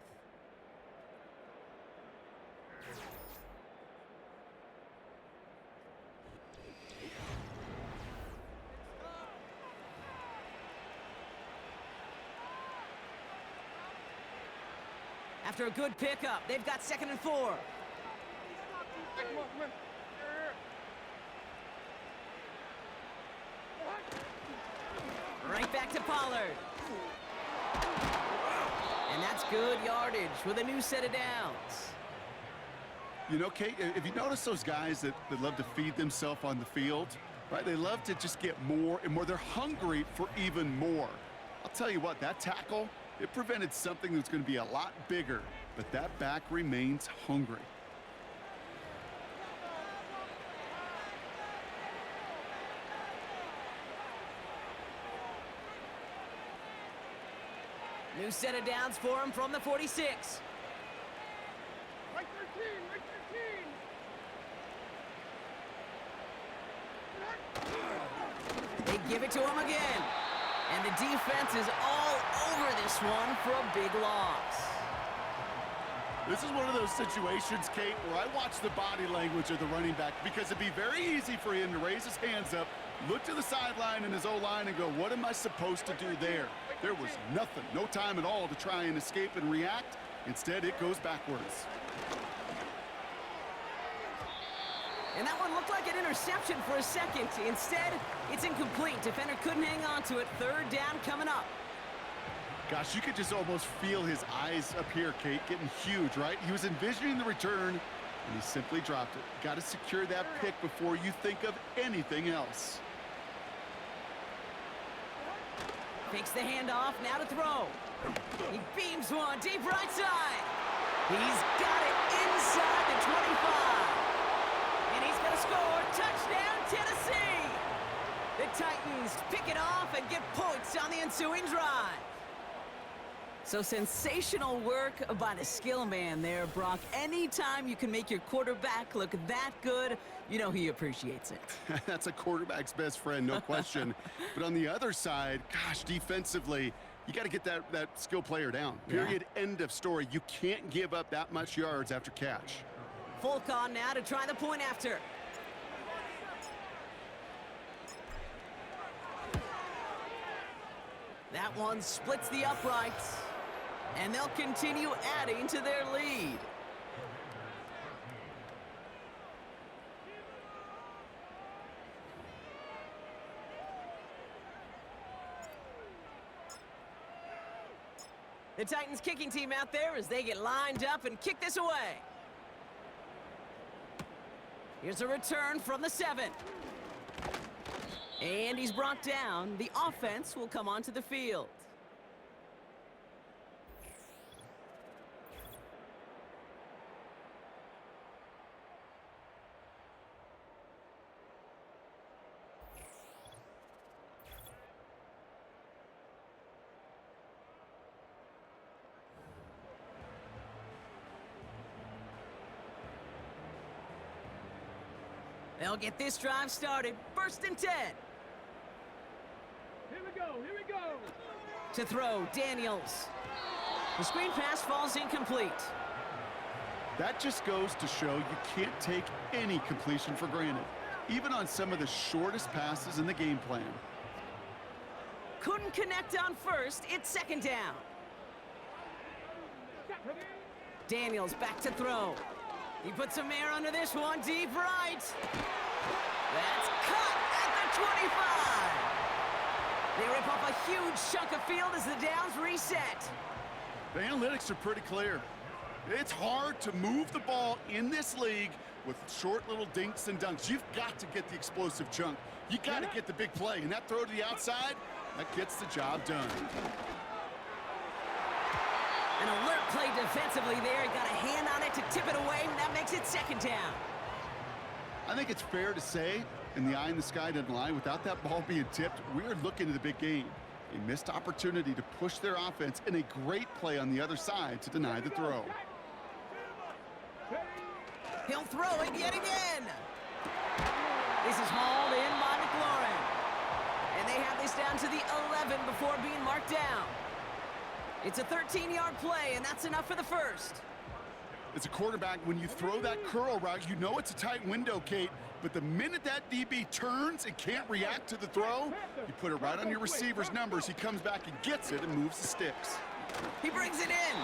After a good pickup, they've got 2nd and 4. Right back to Pollard. And that's good yardage with a new set of downs. You know, Kate, if you notice those guys that love to feed themselves on the field, right? They love to just get more and more. They're hungry for even more. I'll tell you what, that tackle, it prevented something that's going to be a lot bigger, but that back remains hungry. New set of downs for him from the 46. Right 13. give it to him again. And the defense is all over this one for a big loss. This is one of those situations, Kate, where I watch the body language of the running back because it'd be very easy for him to raise his hands up, look to the sideline in his O-line and go, what am I supposed to do there? There was nothing, no time at all to try and escape and react. Instead, it goes backwards. And that one looked like an interception for a second. Instead, it's incomplete. Defender couldn't hang on to it. Third down coming up. Gosh, you could just almost feel his eyes up here, Kate, getting huge, right? He was envisioning the return, and he simply dropped it. Got to secure that pick before you think of anything else. Fakes the handoff, now to throw. He beams one deep right side. He's got it inside the 25. And he's going to score. Touchdown, Tennessee. The Titans pick it off and get points on the ensuing drive. So sensational work by the skill man there, Brock. Anytime you can make your quarterback look that good, you know he appreciates it. That's a quarterback's best friend, no question. But on the other side, gosh, defensively, you got to get that skill player down. Period, end of story. You can't give up that much yards after catch. Folk on now to try the point after. That one splits the uprights. And they'll continue adding to their lead. The Titans kicking team out there as they get lined up and kick this away. Here's a return from the 7. And he's brought down. The offense will come onto the field. They'll get this drive started. 1st and 10. Here we go, here we go. To throw, Daniels. The screen pass falls incomplete. That just goes to show you can't take any completion for granted, even on some of the shortest passes in the game plan. Couldn't connect on 1st. It's 2nd down. Daniels back to throw. He puts some air under this one, deep right. That's cut at the 25. They rip off a huge chunk of field as the downs reset. The analytics are pretty clear. It's hard to move the ball in this league with short little dinks and dunks. You've got to get the explosive chunk. You got to get the big play, and that throw to the outside, that gets the job done. An alert play defensively there. Got a hand on it to tip it away, and that makes it 2nd down. I think it's fair to say, and the eye in the sky doesn't lie, without that ball being tipped, we're looking at the big game. A missed opportunity to push their offense, and a great play on the other side to deny the throw. He'll throw it yet again. This is hauled in by McLaurin. And they have this down to the 11 before being marked down. It's a 13-yard play, and that's enough for the 1st. As a quarterback, when you throw that curl route, you know it's a tight window, Kate, but the minute that DB turns and can't react to the throw, you put it right on your receiver's numbers. He comes back and gets it and moves the sticks. He brings it in,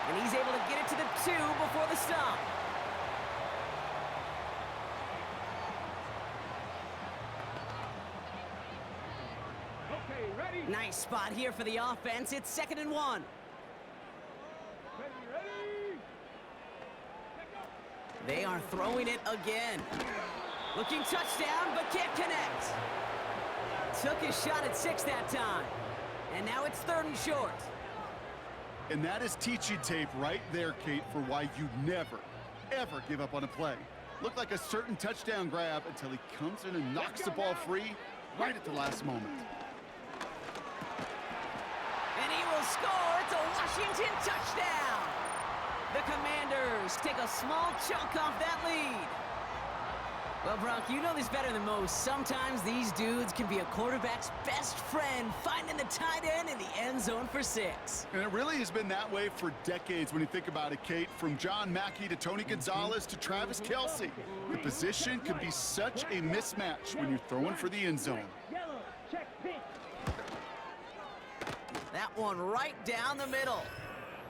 and he's able to get it to the 2 before the stop. Okay, ready? Nice spot here for the offense. It's 2nd and 1. Ready, ready? They are throwing it again. Looking touchdown, but can't connect. Took his shot at 6 that time. And now it's 3rd and short. And that is teaching tape right there, Kate, for why you never, ever give up on a play. Looked like a certain touchdown grab until he comes in and knocks the ball free right at the last moment. And he will score. It's a Washington touchdown. The Commanders take a small chunk off that lead. Well, Brock, you know this better than most. Sometimes these dudes can be a quarterback's best friend, finding the tight end in the end zone for 6. And it really has been that way for decades when you think about it, Kate. From John Mackey to Tony Gonzalez to Travis Kelce. The position can be such a mismatch when you're throwing for the end zone. Yellow, check pink. That one right down the middle.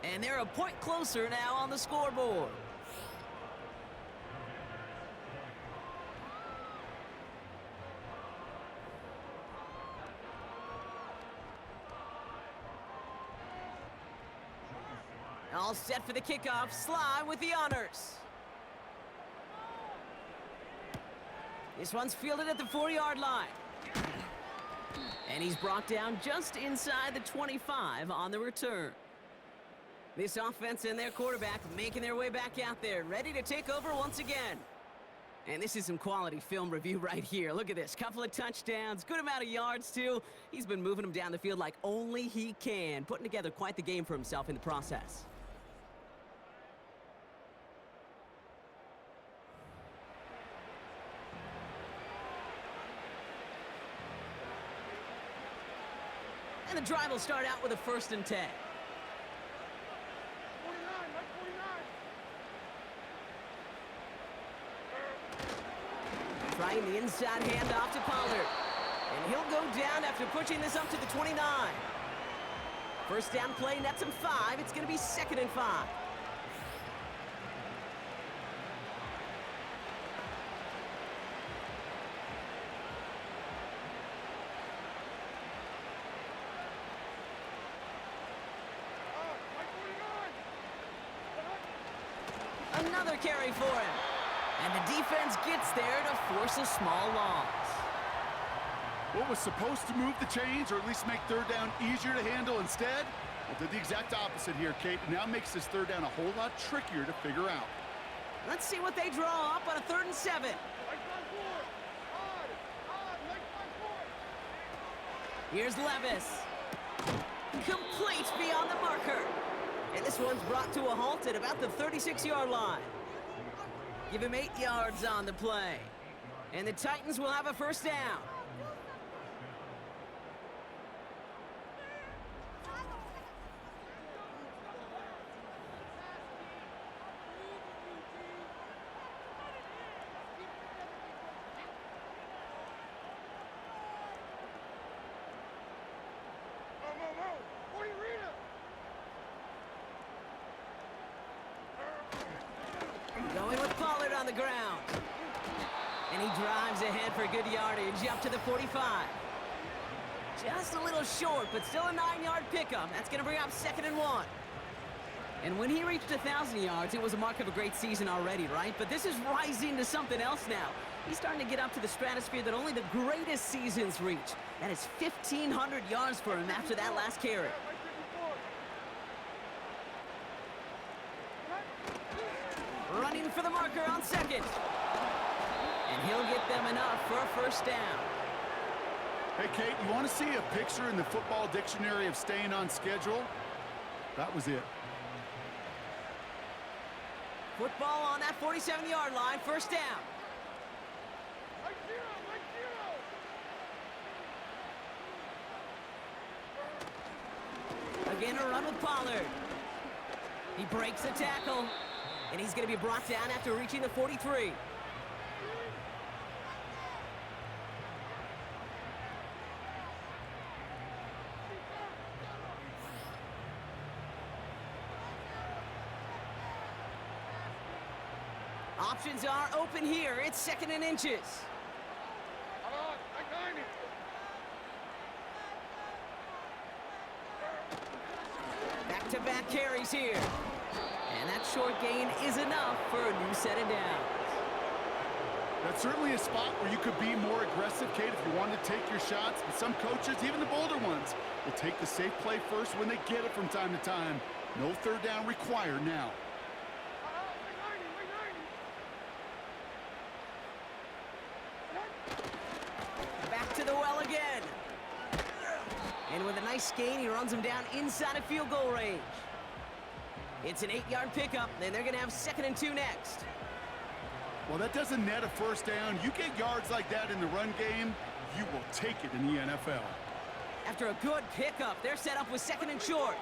And they're a point closer now on the scoreboard. All set for the kickoff. Sly with the honors. This one's fielded at the 4-yard line. And he's brought down just inside the 25 on the return. This offense and their quarterback making their way back out there, ready to take over once again. And this is some quality film review right here. Look at this. Couple of touchdowns, good amount of yards, too. He's been moving them down the field like only he can, putting together quite the game for himself in the process. And the drive will start out with a 1st and 10. 49, Mike 49. Trying the inside handoff to Pollard. And he'll go down after pushing this up to the 29. First down play nets him 5. It's going to be 2nd and 5. Another carry for him. And the defense gets there to force a small loss. What was supposed to move the chains, or at least make 3rd down easier to handle instead, well, did the exact opposite here, Kate. Now makes this 3rd down a whole lot trickier to figure out. Let's see what they draw up on a 3rd and 7. Here's Levis. Complete beyond the marker. And this one's brought to a halt at about the 36-yard line. Give him 8 yards on the play. And the Titans will have a 1st down. Going with Pollard on the ground. And he drives ahead for good yardage up to the 45. Just a little short, but still a 9-yard pickup. That's going to bring up 2nd and 1. And when he reached 1,000 yards, it was a mark of a great season already, right? But this is rising to something else now. He's starting to get up to the stratosphere that only the greatest seasons reach. That is 1,500 yards for him after that last carry. Running for the marker on 2nd. And he'll get them enough for a 1st down. Hey, Kate, you want to see a picture in the football dictionary of staying on schedule? That was it. Football on that 47-yard line, 1st down. Again, a run with Pollard. He breaks the tackle, and he's going to be brought down after reaching the 43. Options are open here. It's 2nd and inches. Back-to-back carries here. And that short gain is enough for a new set of downs. That's certainly a spot where you could be more aggressive, Kate, if you wanted to take your shots. And some coaches, even the bolder ones, will take the safe play first when they get it from time to time. No 3rd down required now. Back to the well again. And with a nice gain, he runs him down inside of field goal range. It's an 8-yard pickup, and they're going to have 2nd and 2 next. Well, that doesn't net a first down. You get yards like that in the run game, you will take it in the NFL. After a good pickup, they're set up with 2nd and short.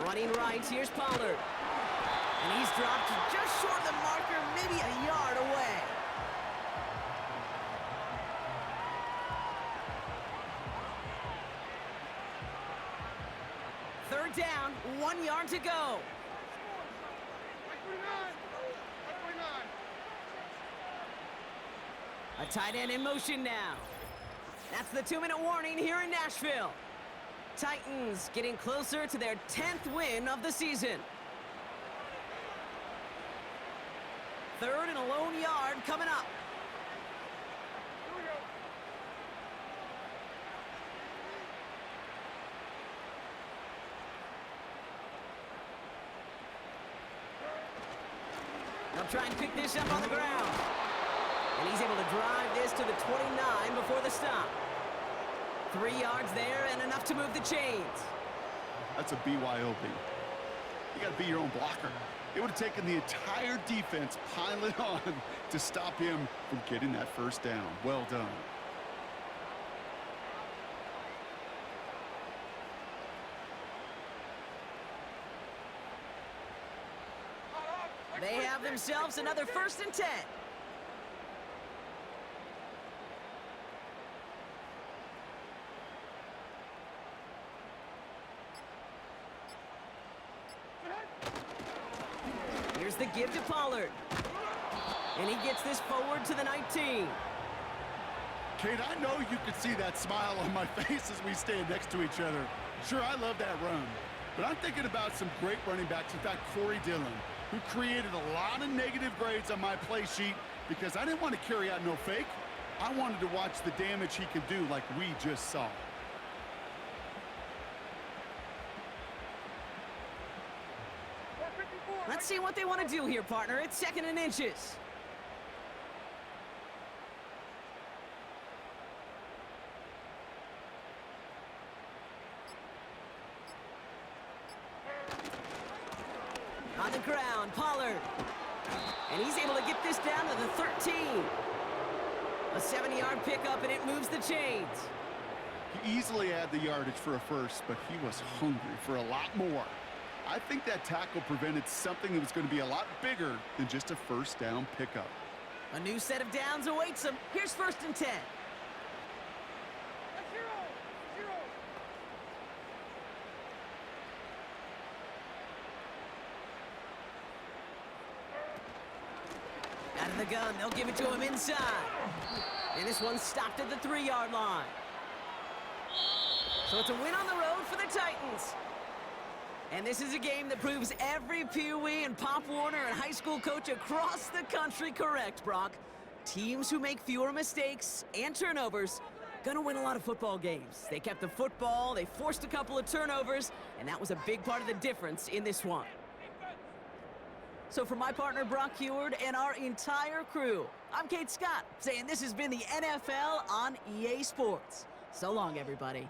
Running right, here's Pollard. And he's dropped just short of the marker, maybe a yard away. Third down, 1 yard to go. A tight end in motion now. That's the 2-minute warning here in Nashville. Titans getting closer to their 10th win of the season. 3rd and a lone yard coming up. They'll try and pick this up on the ground. And he's able to drive this to the 29 before the stop. 3 yards there and enough to move the chains. That's a BYOB. You got to be your own blocker. It would have taken the entire defense piling on to stop him from getting that first down. Well done. They have themselves another 1st and 10. Here's the give to Pollard. And he gets this forward to the 19. Kate, I know you could see that smile on my face as we stand next to each other. Sure, I love that run. But I'm thinking about some great running backs. In fact, Corey Dillon, who created a lot of negative grades on my play sheet because I didn't want to carry out no fake. I wanted to watch the damage he could do like we just saw. Let's see what they want to do here, partner. It's 2nd and inches. On the ground, Pollard. And he's able to get this down to the 13. A 70-yard pickup, and it moves the chains. He easily had the yardage for a first, but he was hungry for a lot more. I think that tackle prevented something that was going to be a lot bigger than just a first down pickup. A new set of downs awaits him. Here's 1st and 10. Out of the gun, they'll give it to him inside. And this one's stopped at the 3-yard line. So it's a win on the road for the Titans. And this is a game that proves every Pee Wee and Pop Warner and high school coach across the country correct, Brock. Teams who make fewer mistakes and turnovers gonna win a lot of football games. They kept the football, they forced a couple of turnovers, and that was a big part of the difference in this one. So for my partner Brock Heward and our entire crew, I'm Kate Scott, saying this has been the NFL on EA Sports. So long, everybody.